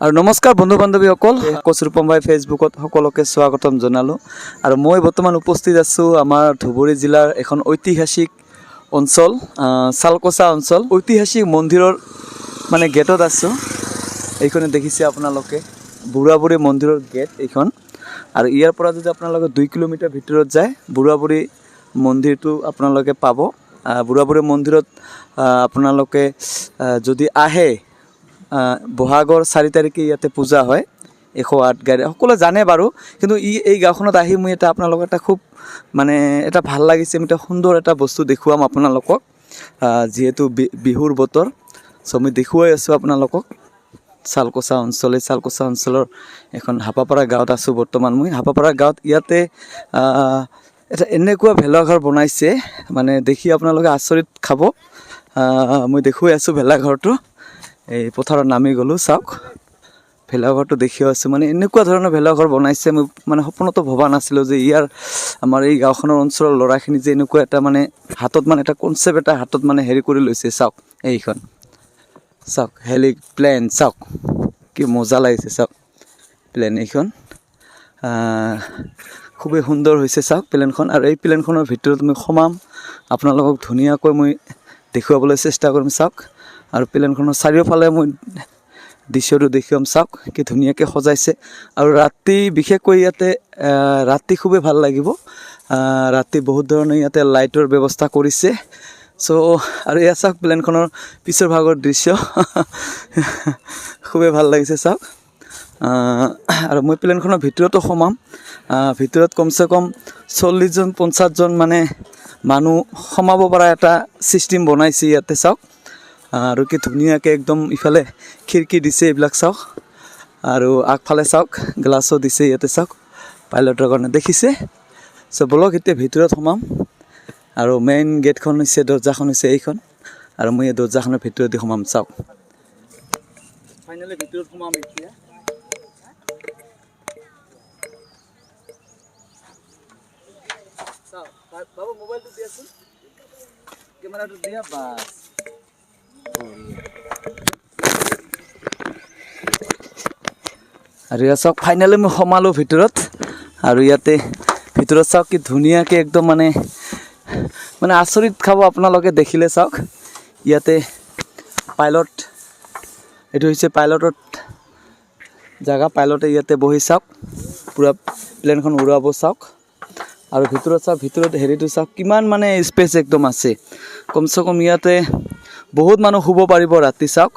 আৰু নমস্কাৰ বন্ধু বান্ধৱীসকল, কচুৰূপম ভাই ফেচবুকত সকলোকে স্বাগতম জনালোঁ। আৰু মই বৰ্তমান উপস্থিত আছোঁ আমাৰ ধুবুৰী জিলাৰ এখন ঐতিহাসিক অঞ্চল, চালকচা অঞ্চল। ঐতিহাসিক মন্দিৰৰ মানে গেটত আছোঁ। এইখনে দেখিছে আপোনালোকে, বুঢ়াবুঢ়ী মন্দিৰৰ গেট এইখন। আৰু ইয়াৰ পৰা যদি আপোনালোকে 2 কিলোমিটাৰ ভিতৰত যায়, বুঢ়াবুঢ়ী মন্দিৰটো আপোনালোকে পাব। বুঢ়াবুঢ়ী মন্দিৰত আপোনালোকে যদি আহে, বহাগৰ 4 তাৰিখে ইয়াতে পূজা হয়, 108 গাড়ী সকলোৱে জানে বাৰু। কিন্তু এই গাঁওখনত আহি মই আপোনালোকক এটা খুব মানে এটা ভাল লাগিছে, এটা সুন্দৰ এটা বস্তু দেখুৱাম আপোনালোকক। যিহেতু বিহুৰ বতৰ, চ' মই দেখুৱাই আছোঁ আপোনালোকক চালকচা অঞ্চল। এই চালকচা অঞ্চলৰ এখন হাপাপাৰা গাঁৱত আছোঁ বৰ্তমান মই। হাপাপাৰা গাঁৱত ইয়াতে এটা এনেকুৱা ভেলাঘৰ বনাইছে, মানে দেখি আপোনালোকে আচৰিত খাব। মই দেখুৱাই আছোঁ ভেলাঘৰটো। এই পথাৰত নামি গ'লোঁ, চাওক ভেলাঘৰটো দেখি আছোঁ। মানে এনেকুৱা ধৰণৰ ভেলাঘৰ বনাইছে, মই মানে সপোনতো ভবা নাছিলোঁ যে আমাৰ এই গাঁওখনৰ অঞ্চলৰ ল'ৰাখিনি যে এনেকুৱা এটা মানে হাতত মানে এটা কনচেপ্ট এটা হাতত মানে হেৰি কৰি লৈছে। চাওক এইখন, চাওক প্লেন, চাওক কি মজা লাগিছে। চাওক প্লেন এইখন খুবেই সুন্দৰ হৈছে। চাওক প্লেনখন। আৰু এই প্লেনখনৰ ভিতৰত মই সোমাম, আপোনালোকক ধুনীয়াকৈ মই দেখুৱাবলৈ চেষ্টা কৰিম। চাওক, আৰু প্লেনখনৰ চাৰিওফালে মই দৃশ্যটো দেখুৱাম। চাওক কি ধুনীয়াকৈ সজাইছে। আৰু ৰাতি বিশেষকৈ ইয়াতে ৰাতি খুবেই ভাল লাগিব। ৰাতি বহুত ধৰণৰ ইয়াতে লাইটৰ ব্যৱস্থা কৰিছে। চ' আৰু এয়া চাওক প্লেনখনৰ পিছৰ ভাগৰ দৃশ্য খুবেই ভাল লাগিছে। চাওক, আৰু মই প্লেনখনৰ ভিতৰতো সোমাম। ভিতৰত কমচে কম 40জন 50জন মানে মানুহ সোমাব পৰা এটা ছিষ্টেম বনাইছে ইয়াতে। চাওক, আৰু কি ধুনীয়াকৈ একদম ইফালে খিৰিকী দিছে, এইবিলাক চাওক। আৰু আগফালে চাওক গ্লাছো দিছে ইয়াতে। চাওক পাইলটৰ কাৰণে দেখিছে। চ' বলক এতিয়া ভিতৰত সোমাম। আৰু মেইন গেটখন হৈছে, দৰ্জাখন হৈছে এইখন। আৰু মই এই দৰ্জাখনৰ ভিতৰতে সোমাম। চাওক ফাইনেলি ভিতৰত সোমাম এতিয়া। চাওক বাবু, মোবাইলটো দিয়াচোন, কেমেৰাটো দিয়া। বাছ আৰু ইয়াত চাওক ফাইনেলি মই সোমালোঁ ভিতৰত। আৰু ইয়াতে ভিতৰত চাওক কি ধুনীয়াকৈ একদম মানে আচৰিত খাব আপোনালোকে দেখিলে। চাওক ইয়াতে পাইলট, এইটো হৈছে পাইলটৰ জেগা। পাইলটে ইয়াতে বহি চাওক পূৰা প্লেনখন উৰুৱাব। চাওক, আৰু ভিতৰত চাওক, ভিতৰত হেৰিটো চাওক কিমান মানে স্পেচ একদম আছে। কমচে কম ইয়াতে বহুত মানুহ শুব পাৰিব ৰাতি। চাওক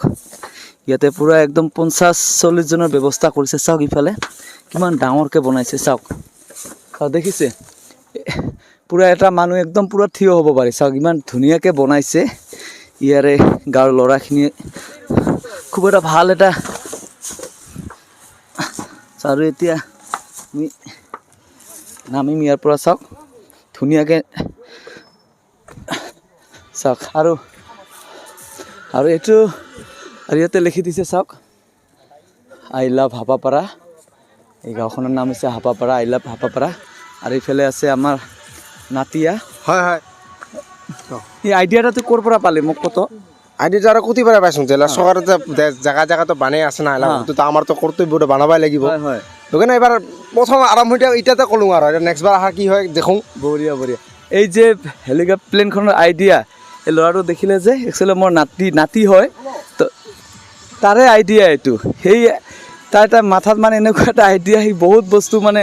ইয়াতে পূৰা একদম 50-40 জনৰ ব্যৱস্থা কৰিছে। চাওক ইফালে কিমান ডাঙৰকৈ বনাইছে। চাওক দেখিছে, পূৰা এটা মানুহ একদম পূৰা থিয় হ'ব পাৰে। চাওক ইমান ধুনীয়াকৈ বনাইছে ইয়াৰে গাঁৱৰ ল'ৰাখিনিয়ে। খুব এটা ভাল এটা। আৰু এতিয়া আমি নামিম ইয়াৰ পৰা। চাওক ধুনীয়াকৈ চাওক। আৰু এইটো আৰু ইয়াতে লিখি দিছে। চাওক আই লাভ হাপাপাৰা। এই গাঁওখনৰ নাম হৈছে হাপাপাৰা, আই লাভ হাপাপাৰা। আৰু এইফালে আছে আমাৰ নাতিয়া। হয় হয়, এই আইডিয়াটো ক'ৰ পৰা পালে মোক কত? আইডিয়াটো আৰু কোটি পৰা পাইছোঁ যে চৰকাৰতে জেগা জেগাতো বানাই আছে না। তো আমাৰতো কৰ্তব্যটো বনাবই লাগিব। হয় হয়, সেইকাৰণে এবাৰ প্ৰথম আৰম্ভণিতে এতিয়াতে ক'লোঁ আৰু নেক্সট বাৰ অহা কি হয় দেখোঁ। বঢ়িয়া বঢ়িয়া। এই যে হেলিকপ্টাৰ প্লেনখনৰ আইডিয়া, এই ল'ৰাটো দেখিলে যে একচুৱেলি মোৰ নাতি হয়, তো তাৰে আইডিয়া এইটো। সেই তাৰ এটা মাথাত মানে এনেকুৱা এটা আইডিয়া, সি বহুত বস্তু মানে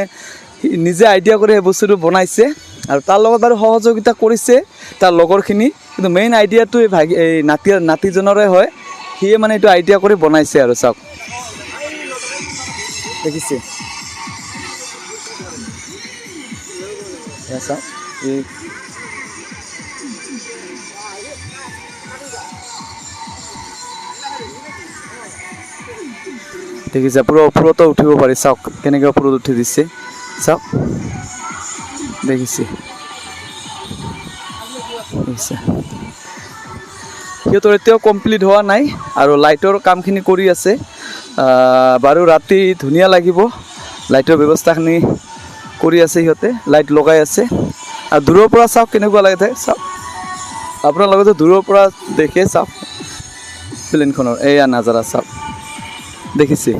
নিজে আইডিয়া কৰি সেই বস্তুটো বনাইছে। আৰু তাৰ লগত বাৰু সহযোগিতা কৰিছে তাৰ লগৰখিনি, কিন্তু মেইন আইডিয়াটো এই নাতিজনৰে হয়। সিয়ে মানে এইটো আইডিয়া কৰি বনাইছে। আৰু চাওক দেখিছে, চাওক এই দেখিছে, পুৰো ওপৰতো উঠিব পাৰি। চাওক কেনেকৈ ওপৰত উঠি দিছে। চাওক দেখিছে, দেখিছে। সিহঁতৰ এতিয়াও কমপ্লিট হোৱা নাই, আৰু লাইটৰ কামখিনি কৰি আছে। বাৰু ৰাতি ধুনীয়া লাগিব, লাইটৰ ব্যৱস্থাখিনি কৰি আছে সিহঁতে, লাইট লগাই আছে। আৰু দূৰৰ পৰা চাওক কেনেকুৱা লাগে থাকে। চাওক আপোনালোকে দূৰৰ পৰা দেখে। চাওক প্লেনখনৰ এয়া নাজাৰা। চাওক দেখিছে